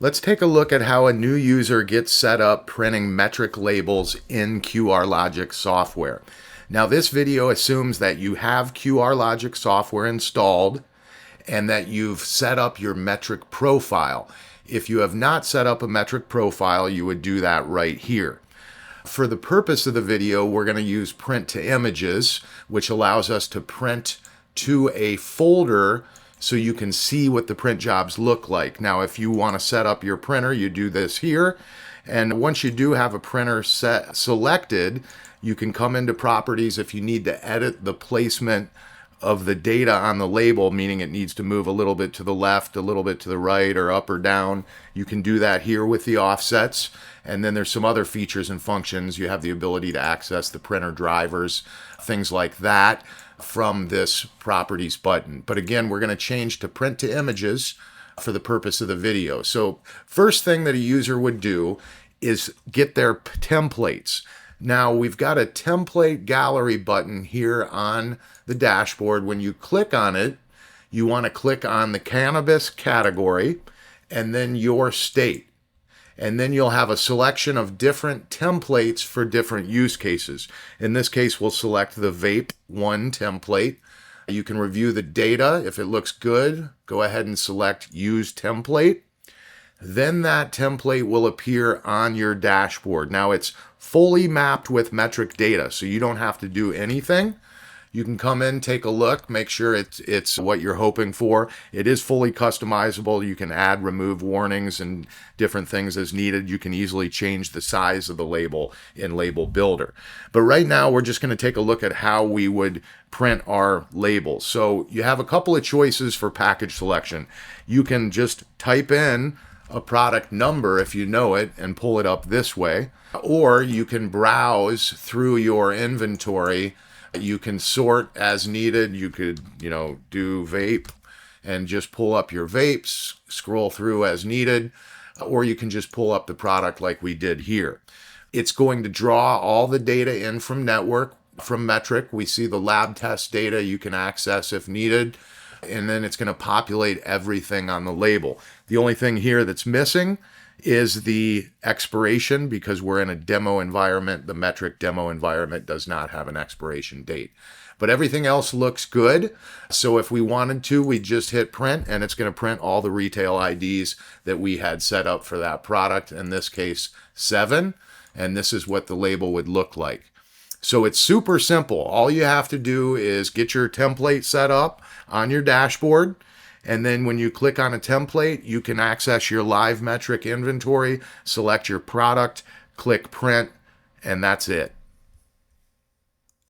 Let's take a look at how a new user gets set up printing metric labels in QRlogix software. Now, this video assumes that you have QRlogix software installed and that you've set up your metric profile. If you have not set up a metric profile, you would do that right here. For the purpose of the video, we're going to use print to images, which allows us to print to a folder so you can see what the print jobs look like. Now, if you want to set up your printer, you do this here. And once you do have a printer selected, you can come into properties if you need to edit the placement of the data on the label, meaning it needs to move a little bit to the left, a little bit to the right, or up or down. You can do that here with the offsets. And then there's some other features and functions. You have the ability to access the printer drivers, things like that, from this properties button. But again, we're going to change to print to images for the purpose of the video. So first thing that a user would do is get their templates. Now we've got a template gallery button here on the dashboard. When you click on it, you want to click on the cannabis category and then your state. And then you'll have a selection of different templates for different use cases. In this case, we'll select the Vape 1 template. You can review the data. If it looks good, go ahead and select Use Template. Then that template will appear on your dashboard. Now it's fully mapped with metric data, so you don't have to do anything. You can come in, take a look, make sure it's what you're hoping for. It is fully customizable. You can add, remove warnings and different things as needed. You can easily change the size of the label in Label Builder. But right now, we're just going to take a look at how we would print our labels. So you have a couple of choices for package selection. You can just type in a product number if you know it and pull it up this way, or you can browse through your inventory. You can sort as needed. You could, do vape and just pull up your vapes, scroll through as needed, or you can just pull up the product like we did here. It's going to draw all the data in from network, from Metrc. We see the lab test data you can access if needed, and then it's going to populate everything on the label. The only thing here that's missing is the expiration because we're in a demo environment. The Metrc demo environment does not have an expiration date. But everything else looks good. So if we wanted to, we'd just hit print and it's going to print all the retail IDs that we had set up for that product, in this case 7. And this is what the label would look like. So it's super simple. All you have to do is get your template set up on your dashboard. And then when you click on a template, you can access your live metric inventory, select your product, click print, and that's it.